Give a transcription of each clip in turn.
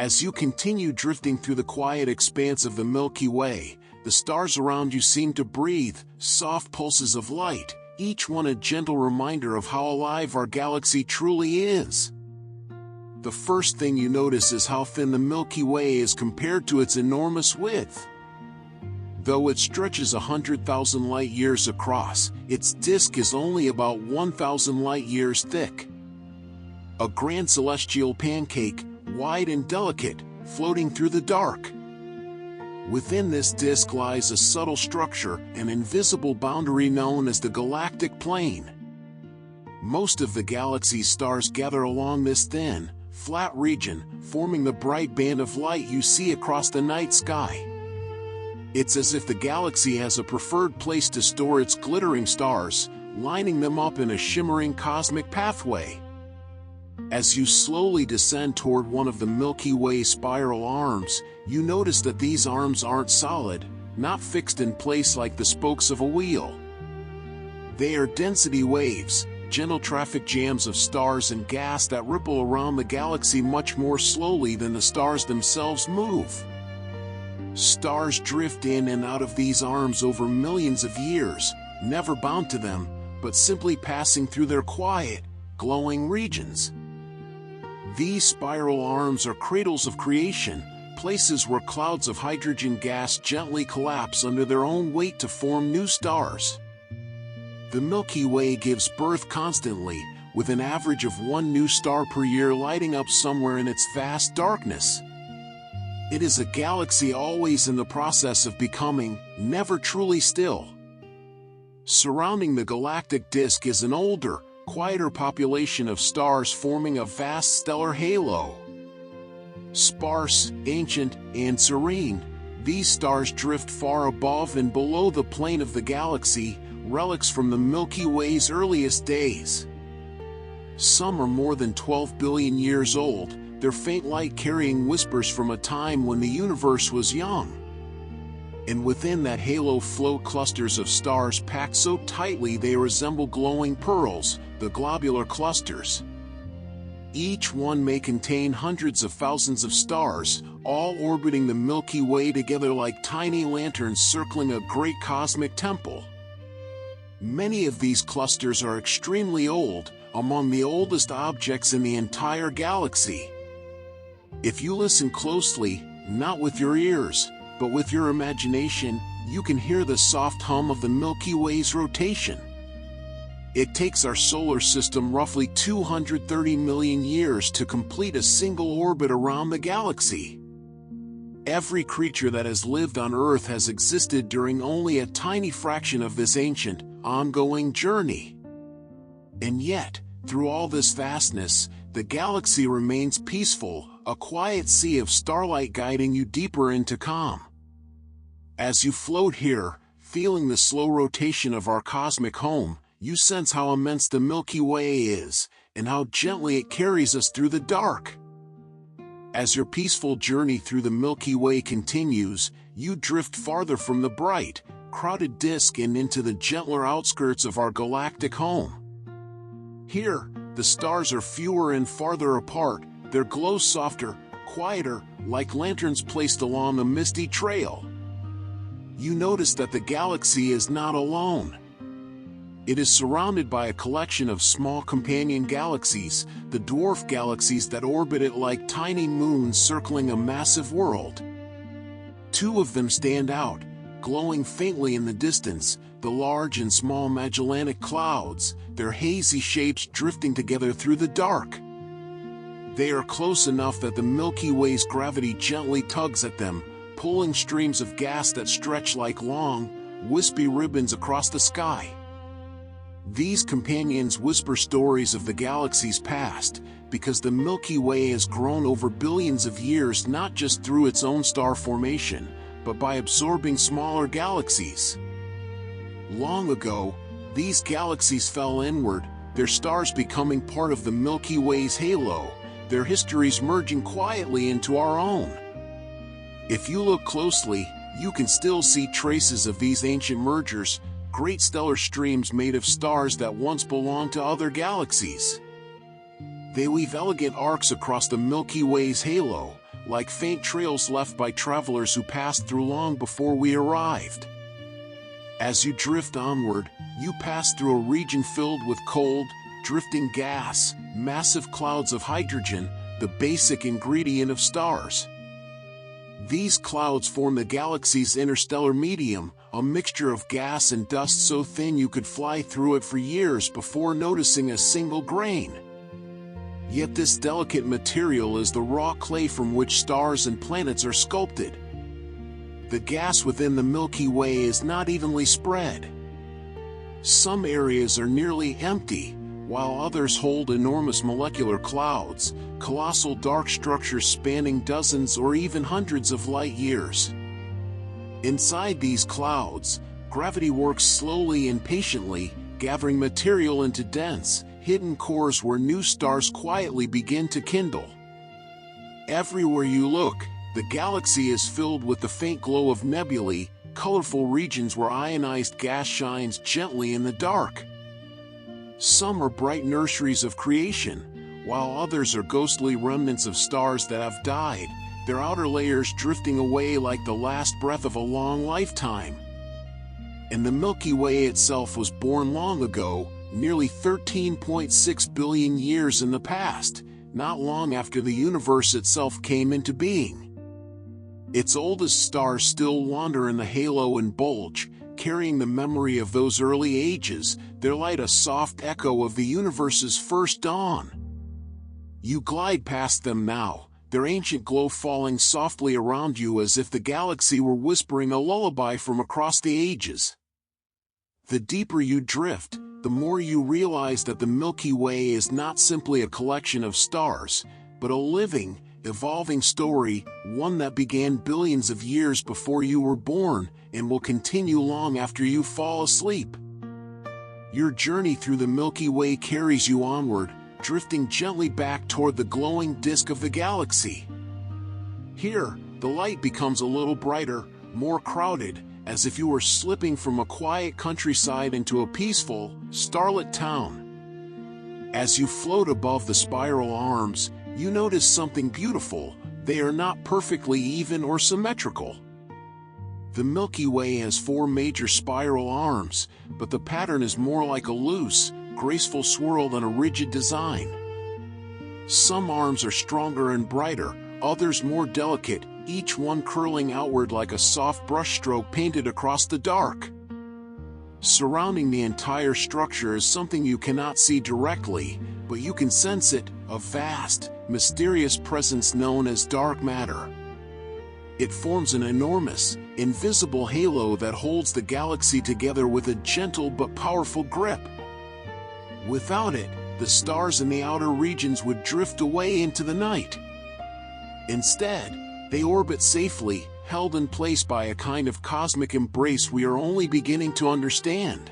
As you continue drifting through the quiet expanse of the Milky Way, the stars around you seem to breathe, soft pulses of light, each one a gentle reminder of how alive our galaxy truly is. The first thing you notice is how thin the Milky Way is compared to its enormous width. Though it stretches 100,000 light-years across, its disk is only about 1,000 light-years thick. A grand celestial pancake, wide and delicate, floating through the dark. Within this disk lies a subtle structure, an invisible boundary known as the galactic plane. Most of the galaxy's stars gather along this thin, flat region, forming the bright band of light you see across the night sky. It's as if the galaxy has a preferred place to store its glittering stars, lining them up in a shimmering cosmic pathway. As you slowly descend toward one of the Milky Way spiral arms, you notice that these arms aren't solid, not fixed in place like the spokes of a wheel. They are density waves, gentle traffic jams of stars and gas that ripple around the galaxy much more slowly than the stars themselves move. Stars drift in and out of these arms over millions of years, never bound to them, but simply passing through their quiet, glowing regions. These spiral arms are cradles of creation, places where clouds of hydrogen gas gently collapse under their own weight to form new stars. The Milky Way gives birth constantly, with an average of one new star per year lighting up somewhere in its vast darkness. It is a galaxy always in the process of becoming, never truly still. Surrounding the galactic disk is an older, quieter population of stars forming a vast stellar halo. Sparse, ancient, and serene, these stars drift far above and below the plane of the galaxy, relics from the Milky Way's earliest days. Some are more than 12 billion years old, their faint light carrying whispers from a time when the universe was young. And within that halo float clusters of stars packed so tightly they resemble glowing pearls, the globular clusters. Each one may contain hundreds of thousands of stars, all orbiting the Milky Way together like tiny lanterns circling a great cosmic temple. Many of these clusters are extremely old, among the oldest objects in the entire galaxy. If you listen closely, not with your ears, but with your imagination, you can hear the soft hum of the Milky Way's rotation. It takes our solar system roughly 230 million years to complete a single orbit around the galaxy. Every creature that has lived on Earth has existed during only a tiny fraction of this ancient, ongoing journey. And yet, through all this vastness, the galaxy remains peaceful, a quiet sea of starlight guiding you deeper into calm. As you float here, feeling the slow rotation of our cosmic home, you sense how immense the Milky Way is, and how gently it carries us through the dark. As your peaceful journey through the Milky Way continues, you drift farther from the bright, crowded disk and into the gentler outskirts of our galactic home. Here, the stars are fewer and farther apart, their glow softer, quieter, like lanterns placed along a misty trail. You notice that the galaxy is not alone. It is surrounded by a collection of small companion galaxies, the dwarf galaxies that orbit it like tiny moons circling a massive world. Two of them stand out, glowing faintly in the distance, the Large and Small Magellanic Clouds, their hazy shapes drifting together through the dark. They are close enough that the Milky Way's gravity gently tugs at them, pulling streams of gas that stretch like long, wispy ribbons across the sky. These companions whisper stories of the galaxy's past, because the Milky Way has grown over billions of years not just through its own star formation, but by absorbing smaller galaxies. Long ago, these galaxies fell inward, their stars becoming part of the Milky Way's halo, their histories merging quietly into our own. If you look closely, you can still see traces of these ancient mergers, great stellar streams made of stars that once belonged to other galaxies. They weave elegant arcs across the Milky Way's halo, like faint trails left by travelers who passed through long before we arrived. As you drift onward, you pass through a region filled with cold, drifting gas, massive clouds of hydrogen, the basic ingredient of stars. These clouds form the galaxy's interstellar medium, a mixture of gas and dust so thin you could fly through it for years before noticing a single grain. Yet this delicate material is the raw clay from which stars and planets are sculpted. The gas within the Milky Way is not evenly spread. Some areas are nearly empty, while others hold enormous molecular clouds, colossal dark structures spanning dozens or even hundreds of light years. Inside these clouds, gravity works slowly and patiently, gathering material into dense, hidden cores where new stars quietly begin to kindle. Everywhere you look, the galaxy is filled with the faint glow of nebulae, colorful regions where ionized gas shines gently in the dark. Some are bright nurseries of creation, while others are ghostly remnants of stars that have died, their outer layers drifting away like the last breath of a long lifetime. And the Milky Way itself was born long ago, nearly 13.6 billion years in the past, not long after the universe itself came into being. Its oldest stars still wander in the halo and bulge, carrying the memory of those early ages, their light a soft echo of the universe's first dawn. You glide past them now, their ancient glow falling softly around you as if the galaxy were whispering a lullaby from across the ages. The deeper you drift, the more you realize that the Milky Way is not simply a collection of stars, but a living, evolving story, one that began billions of years before you were born and will continue long after you fall asleep. Your journey through the Milky Way carries you onward, drifting gently back toward the glowing disk of the galaxy. Here, the light becomes a little brighter, more crowded, as if you were slipping from a quiet countryside into a peaceful, starlit town. As you float above the spiral arms, you notice something beautiful. They are not perfectly even or symmetrical. The Milky Way has 4 major spiral arms, but the pattern is more like a loose, graceful swirl than a rigid design. Some arms are stronger and brighter, others more delicate, each one curling outward like a soft brushstroke painted across the dark. Surrounding the entire structure is something you cannot see directly, but you can sense it, a vast, mysterious presence known as dark matter. It forms an enormous, invisible halo that holds the galaxy together with a gentle but powerful grip. Without it, the stars in the outer regions would drift away into the night. Instead, they orbit safely, held in place by a kind of cosmic embrace we are only beginning to understand.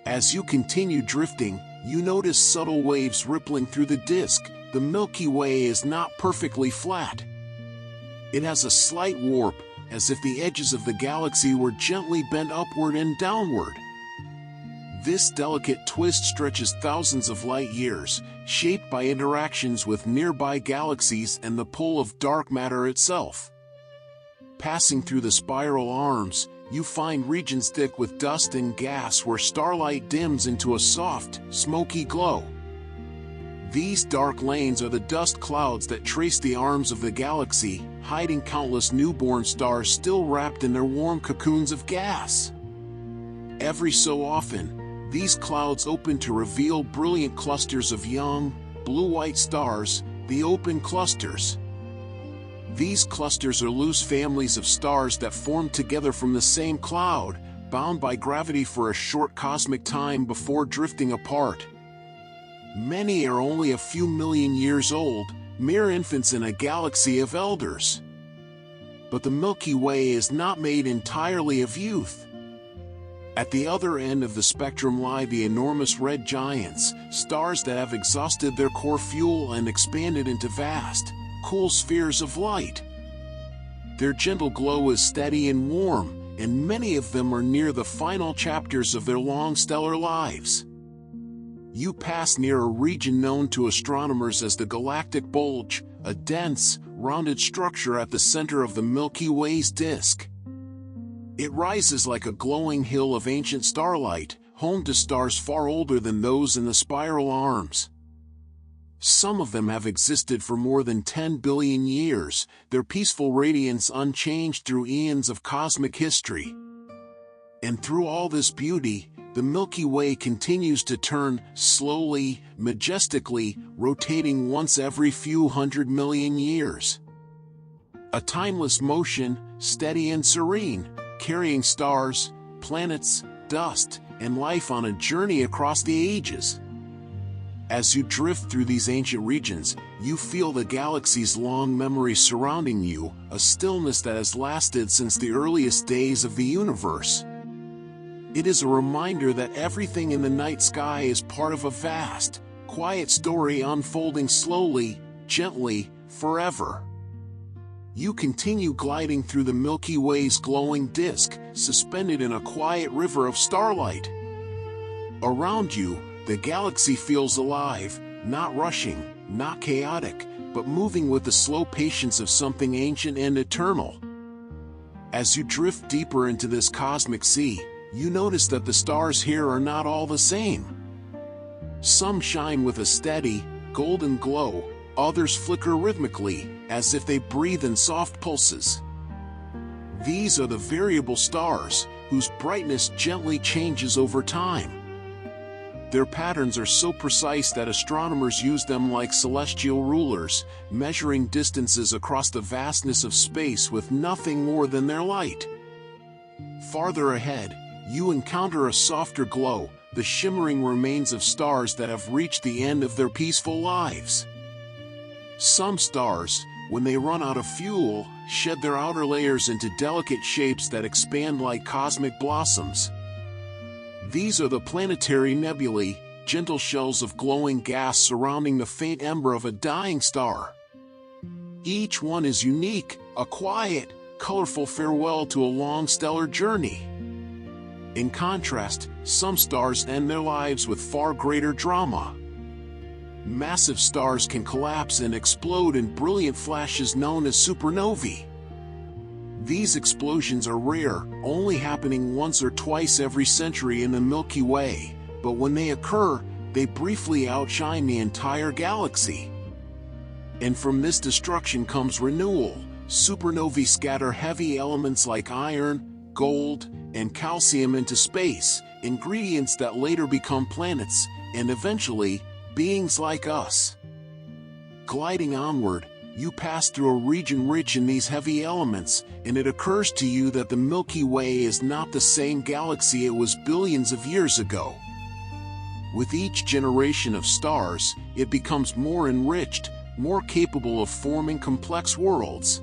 As you continue drifting, you notice subtle waves rippling through the disk. The Milky Way is not perfectly flat. It has a slight warp, as if the edges of the galaxy were gently bent upward and downward. This delicate twist stretches thousands of light years, shaped by interactions with nearby galaxies and the pull of dark matter itself. Passing through the spiral arms, you find regions thick with dust and gas where starlight dims into a soft, smoky glow. These dark lanes are the dust clouds that trace the arms of the galaxy, hiding countless newborn stars still wrapped in their warm cocoons of gas. Every so often, these clouds open to reveal brilliant clusters of young, blue-white stars, the open clusters. These clusters are loose families of stars that form together from the same cloud, bound by gravity for a short cosmic time before drifting apart. Many are only a few million years old, mere infants in a galaxy of elders. But the Milky Way is not made entirely of youth. At the other end of the spectrum lie the enormous red giants, stars that have exhausted their core fuel and expanded into vast, cool spheres of light. Their gentle glow is steady and warm, and many of them are near the final chapters of their long stellar lives. You pass near a region known to astronomers as the galactic bulge, a dense, rounded structure at the center of the Milky Way's disk. It rises like a glowing hill of ancient starlight, home to stars far older than those in the spiral arms. Some of them have existed for more than 10 billion years, their peaceful radiance unchanged through eons of cosmic history. And through all this beauty, the Milky Way continues to turn, slowly, majestically, rotating once every few 100 million years. A timeless motion, steady and serene, carrying stars, planets, dust, and life on a journey across the ages. As you drift through these ancient regions, you feel the galaxy's long memory surrounding you, a stillness that has lasted since the earliest days of the universe. It is a reminder that everything in the night sky is part of a vast, quiet story unfolding slowly, gently, forever. You continue gliding through the Milky Way's glowing disk, suspended in a quiet river of starlight. Around you, the galaxy feels alive, not rushing, not chaotic, but moving with the slow patience of something ancient and eternal. As you drift deeper into this cosmic sea, you notice that the stars here are not all the same. Some shine with a steady, golden glow, others flicker rhythmically, as if they breathe in soft pulses. These are the variable stars, whose brightness gently changes over time. Their patterns are so precise that astronomers use them like celestial rulers, measuring distances across the vastness of space with nothing more than their light. Farther ahead, you encounter a softer glow, the shimmering remains of stars that have reached the end of their peaceful lives. Some stars, when they run out of fuel, shed their outer layers into delicate shapes that expand like cosmic blossoms. These are the planetary nebulae, gentle shells of glowing gas surrounding the faint ember of a dying star. Each one is unique, a quiet, colorful farewell to a long stellar journey. In contrast, some stars end their lives with far greater drama. Massive stars can collapse and explode in brilliant flashes known as supernovae. These explosions are rare, only happening once or twice every century in the Milky Way, but when they occur, they briefly outshine the entire galaxy. And from this destruction comes renewal. Supernovae scatter heavy elements like iron, gold, and calcium into space, ingredients that later become planets, and eventually, beings like us. Gliding onward, you pass through a region rich in these heavy elements, and it occurs to you that the Milky Way is not the same galaxy it was billions of years ago. With each generation of stars, it becomes more enriched, more capable of forming complex worlds.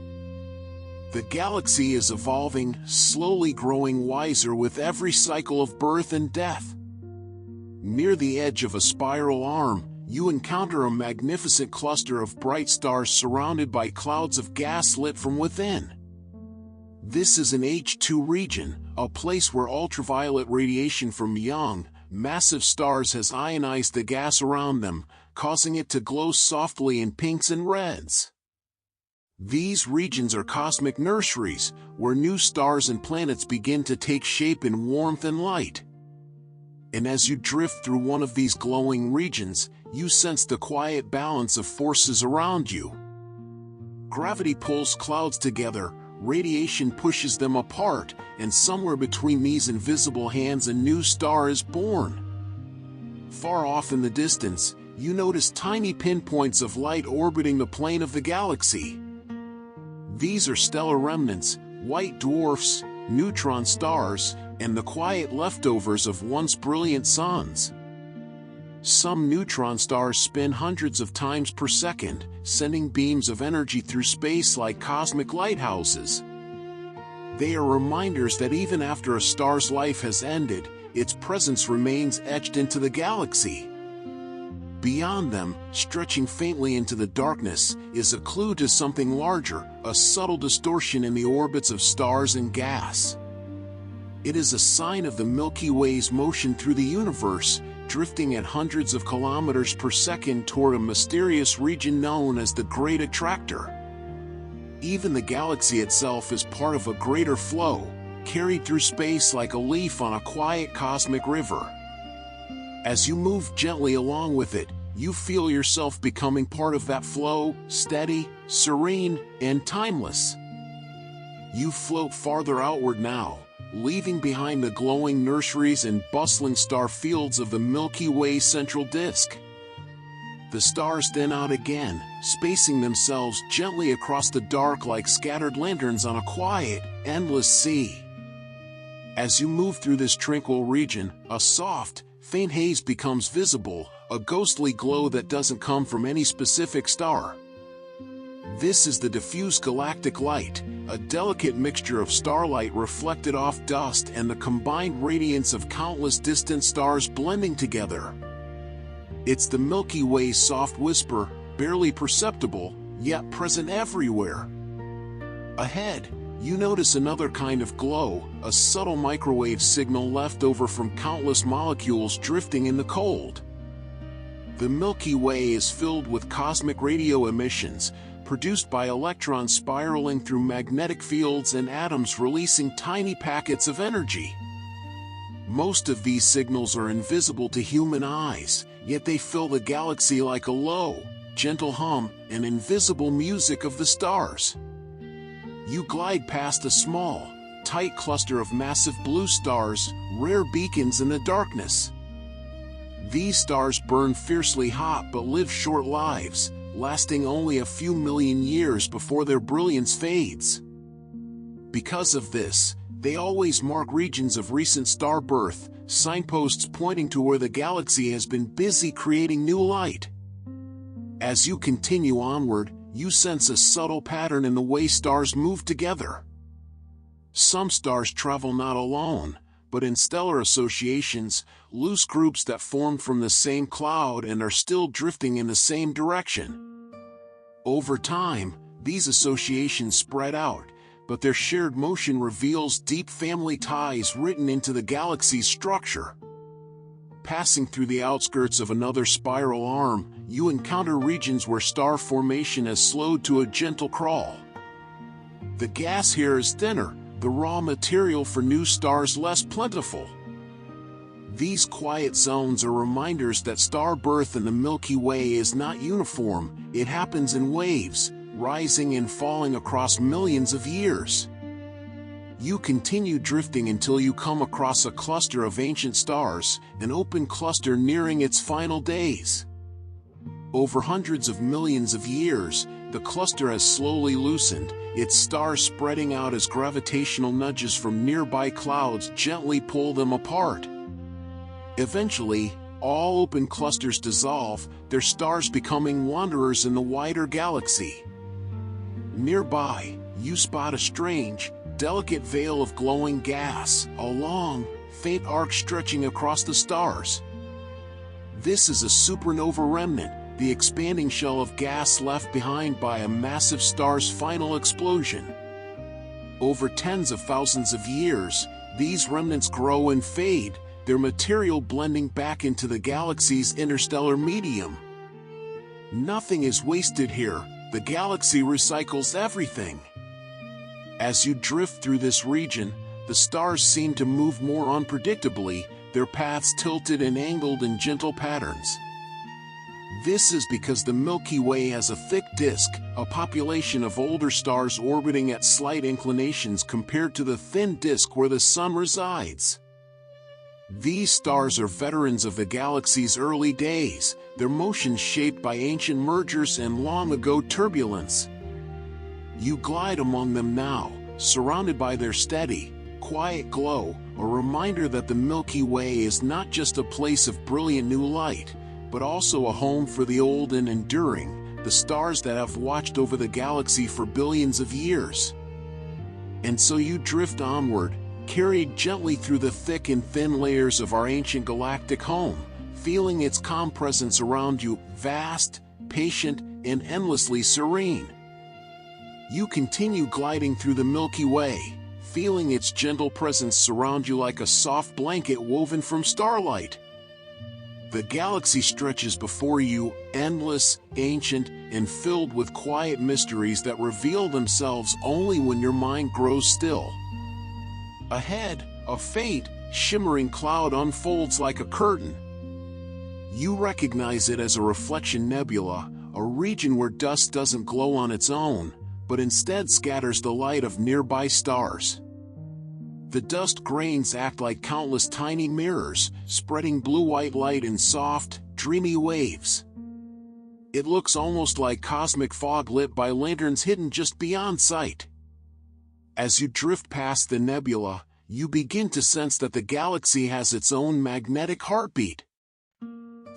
The galaxy is evolving, slowly growing wiser with every cycle of birth and death. Near the edge of a spiral arm, you encounter a magnificent cluster of bright stars surrounded by clouds of gas lit from within. This is an H2 region, a place where ultraviolet radiation from young, massive stars has ionized the gas around them, causing it to glow softly in pinks and reds. These regions are cosmic nurseries, where new stars and planets begin to take shape in warmth and light. And as you drift through one of these glowing regions, you sense the quiet balance of forces around you. Gravity pulls clouds together, radiation pushes them apart, and somewhere between these invisible hands a new star is born. Far off in the distance, you notice tiny pinpoints of light orbiting the plane of the galaxy. These are stellar remnants, white dwarfs, neutron stars, and the quiet leftovers of once brilliant suns. Some neutron stars spin hundreds of times per second, sending beams of energy through space like cosmic lighthouses. They are reminders that even after a star's life has ended, its presence remains etched into the galaxy. Beyond them, stretching faintly into the darkness, is a clue to something larger, a subtle distortion in the orbits of stars and gas. It is a sign of the Milky Way's motion through the universe, drifting at hundreds of kilometers per second toward a mysterious region known as the Great Attractor. Even the galaxy itself is part of a greater flow, carried through space like a leaf on a quiet cosmic river. As you move gently along with it, you feel yourself becoming part of that flow, steady, serene, and timeless. You float farther outward now, leaving behind the glowing nurseries and bustling star fields of the Milky Way central disk. The stars thin out again, spacing themselves gently across the dark like scattered lanterns on a quiet, endless sea. As you move through this tranquil region, a soft, faint haze becomes visible, a ghostly glow that doesn't come from any specific star. This is the diffuse galactic light, a delicate mixture of starlight reflected off dust and the combined radiance of countless distant stars blending together. It's the Milky Way's soft whisper, barely perceptible, yet present everywhere. Ahead, you notice another kind of glow, a subtle microwave signal left over from countless molecules drifting in the cold. The Milky Way is filled with cosmic radio emissions, produced by electrons spiraling through magnetic fields and atoms releasing tiny packets of energy. Most of these signals are invisible to human eyes, yet they fill the galaxy like a low, gentle hum, an invisible music of the stars. You glide past a small, tight cluster of massive blue stars, rare beacons in the darkness. These stars burn fiercely hot but live short lives, lasting only a few million years before their brilliance fades. Because of this, they always mark regions of recent star birth, signposts pointing to where the galaxy has been busy creating new light. As you continue onward, you sense a subtle pattern in the way stars move together. Some stars travel not alone, but in stellar associations, loose groups that form from the same cloud and are still drifting in the same direction. Over time, these associations spread out, but their shared motion reveals deep family ties written into the galaxy's structure. Passing through the outskirts of another spiral arm, you encounter regions where star formation has slowed to a gentle crawl. The gas here is thinner, the raw material for new stars less plentiful. These quiet zones are reminders that star birth in the Milky Way is not uniform, it happens in waves, rising and falling across millions of years. You continue drifting until you come across a cluster of ancient stars, an open cluster nearing its final days. Over hundreds of millions of years, the cluster has slowly loosened, its stars spreading out as gravitational nudges from nearby clouds gently pull them apart. Eventually, all open clusters dissolve, their stars becoming wanderers in the wider galaxy. Nearby, you spot a strange, delicate veil of glowing gas, a long, faint arc stretching across the stars. This is a supernova remnant, the expanding shell of gas left behind by a massive star's final explosion. Over tens of thousands of years, these remnants grow and fade, their material blending back into the galaxy's interstellar medium. Nothing is wasted here, the galaxy recycles everything. As you drift through this region, the stars seem to move more unpredictably, their paths tilted and angled in gentle patterns. This is because the Milky Way has a thick disk, a population of older stars orbiting at slight inclinations compared to the thin disk where the Sun resides. These stars are veterans of the galaxy's early days, their motions shaped by ancient mergers and long-ago turbulence. You glide among them now, surrounded by their steady, quiet glow, a reminder that the Milky Way is not just a place of brilliant new light, but also a home for the old and enduring, the stars that have watched over the galaxy for billions of years. And so you drift onward, carried gently through the thick and thin layers of our ancient galactic home, feeling its calm presence around you, vast, patient, and endlessly serene. You continue gliding through the Milky Way, feeling its gentle presence surround you like a soft blanket woven from starlight. The galaxy stretches before you, endless, ancient, and filled with quiet mysteries that reveal themselves only when your mind grows still. Ahead, a faint, shimmering cloud unfolds like a curtain. You recognize it as a reflection nebula, a region where dust doesn't glow on its own, but instead scatters the light of nearby stars. The dust grains act like countless tiny mirrors, spreading blue-white light in soft, dreamy waves. It looks almost like cosmic fog lit by lanterns hidden just beyond sight. As you drift past the nebula, you begin to sense that the galaxy has its own magnetic heartbeat.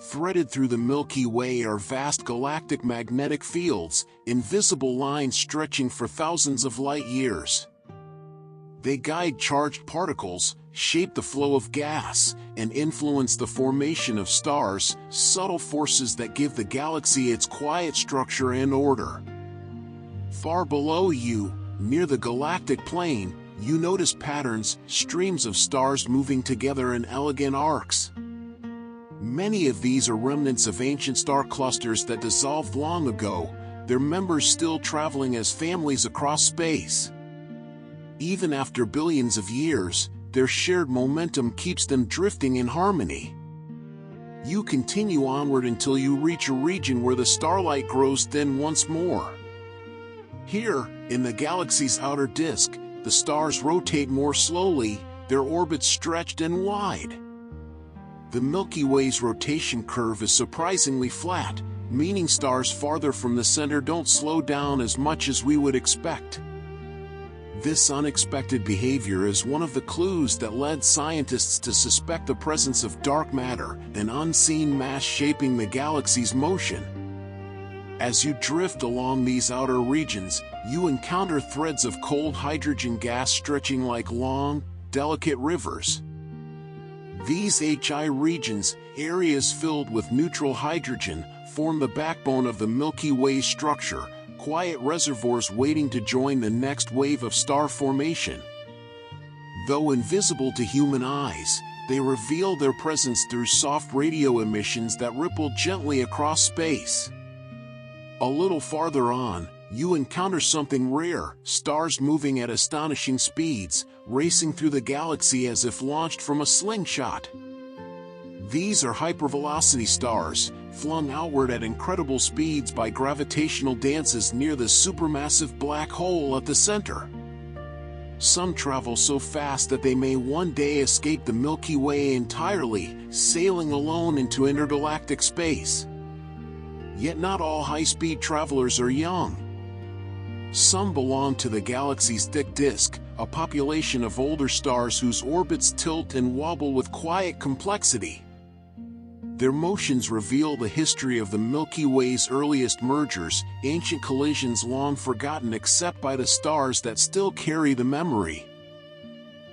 Threaded through the Milky Way are vast galactic magnetic fields, invisible lines stretching for thousands of light years. They guide charged particles, shape the flow of gas, and influence the formation of stars, subtle forces that give the galaxy its quiet structure and order. Far below you, near the galactic plane, you notice patterns, streams of stars moving together in elegant arcs. Many of these are remnants of ancient star clusters that dissolved long ago, their members still traveling as families across space. Even after billions of years, their shared momentum keeps them drifting in harmony. You continue onward until you reach a region where the starlight grows thin once more. Here, in the galaxy's outer disk, the stars rotate more slowly, their orbits stretched and wide. The Milky Way's rotation curve is surprisingly flat, meaning stars farther from the center don't slow down as much as we would expect. This unexpected behavior is one of the clues that led scientists to suspect the presence of dark matter, an unseen mass shaping the galaxy's motion. As you drift along these outer regions, you encounter threads of cold hydrogen gas stretching like long, delicate rivers. These HI regions, areas filled with neutral hydrogen, form the backbone of the Milky Way structure, quiet reservoirs waiting to join the next wave of star formation. Though invisible to human eyes, they reveal their presence through soft radio emissions that ripple gently across space. A little farther on, you encounter something rare, stars moving at astonishing speeds, racing through the galaxy as if launched from a slingshot. These are hypervelocity stars, flung outward at incredible speeds by gravitational dances near the supermassive black hole at the center. Some travel so fast that they may one day escape the Milky Way entirely, sailing alone into intergalactic space. Yet not all high-speed travelers are young. Some belong to the galaxy's thick disk, a population of older stars whose orbits tilt and wobble with quiet complexity. Their motions reveal the history of the Milky Way's earliest mergers, ancient collisions long forgotten except by the stars that still carry the memory.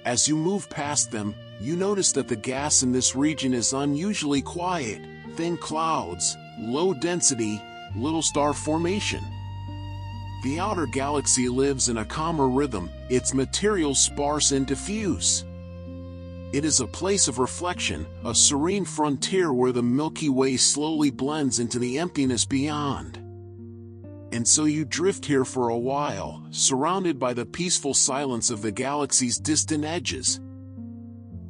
As you move past them, you notice that the gas in this region is unusually quiet, thin clouds, low density, little star formation. The outer galaxy lives in a calmer rhythm, its materials sparse and diffuse. It is a place of reflection, a serene frontier where the Milky Way slowly blends into the emptiness beyond. And so you drift here for a while, surrounded by the peaceful silence of the galaxy's distant edges.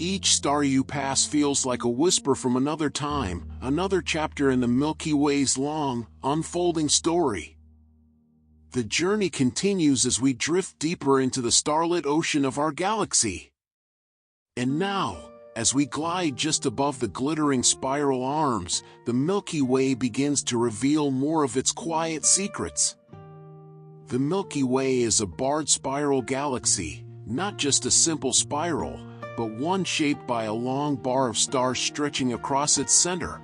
Each star you pass feels like a whisper from another time, another chapter in the Milky Way's long, unfolding story. The journey continues as we drift deeper into the starlit ocean of our galaxy. And now, as we glide just above the glittering spiral arms, the Milky Way begins to reveal more of its quiet secrets. The Milky Way is a barred spiral galaxy, not just a simple spiral, but one shaped by a long bar of stars stretching across its center.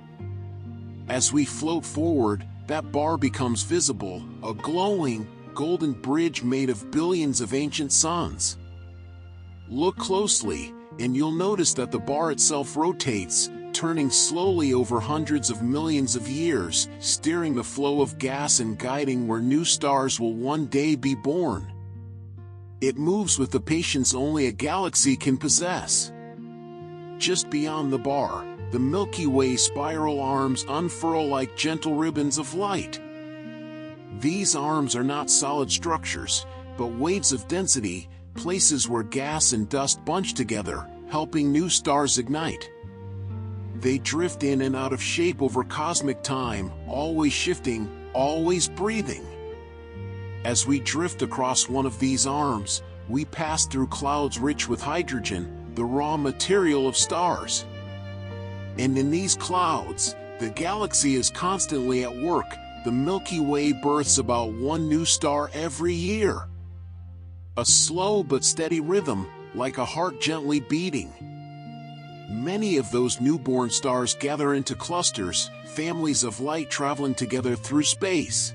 As we float forward, that bar becomes visible, a glowing, golden bridge made of billions of ancient suns. Look closely, and you'll notice that the bar itself rotates, turning slowly over hundreds of millions of years, steering the flow of gas and guiding where new stars will one day be born. It moves with the patience only a galaxy can possess. Just beyond the bar, the Milky Way spiral arms unfurl like gentle ribbons of light. These arms are not solid structures, but waves of density, places where gas and dust bunch together, helping new stars ignite. They drift in and out of shape over cosmic time, always shifting, always breathing. As we drift across one of these arms, we pass through clouds rich with hydrogen, the raw material of stars. And in these clouds, the galaxy is constantly at work. The Milky Way births about one new star every year. A slow but steady rhythm, like a heart gently beating. Many of those newborn stars gather into clusters, families of light traveling together through space.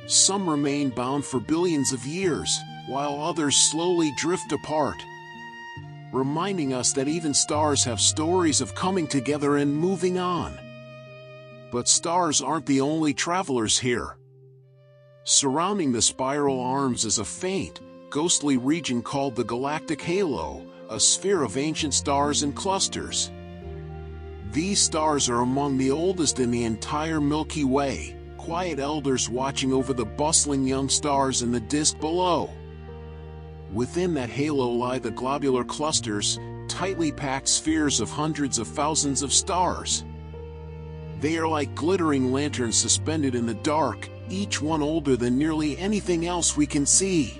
Some remain bound for billions of years, while others slowly drift apart, reminding us that even stars have stories of coming together and moving on. But stars aren't the only travelers here. Surrounding the spiral arms is a faint, ghostly region called the galactic halo, a sphere of ancient stars and clusters. These stars are among the oldest in the entire Milky Way, quiet elders watching over the bustling young stars in the disk below. Within that halo lie the globular clusters, tightly packed spheres of hundreds of thousands of stars. They are like glittering lanterns suspended in the dark, each one older than nearly anything else we can see.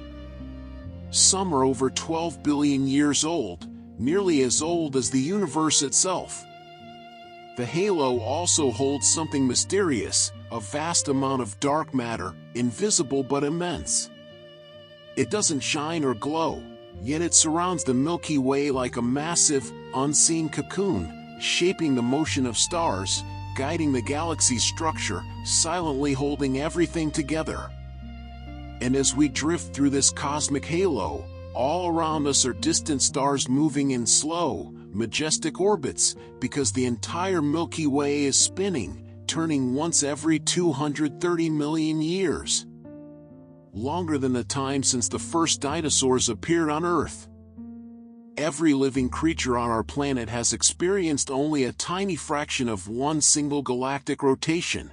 Some are over 12 billion years old, nearly as old as the universe itself. The halo also holds something mysterious, a vast amount of dark matter, invisible but immense. It doesn't shine or glow, yet it surrounds the Milky Way like a massive, unseen cocoon, shaping the motion of stars, guiding the galaxy's structure, silently holding everything together. And as we drift through this cosmic halo, all around us are distant stars moving in slow, majestic orbits, because the entire Milky Way is spinning, turning once every 230 million years. Longer than the time since the first dinosaurs appeared on Earth. Every living creature on our planet has experienced only a tiny fraction of one single galactic rotation.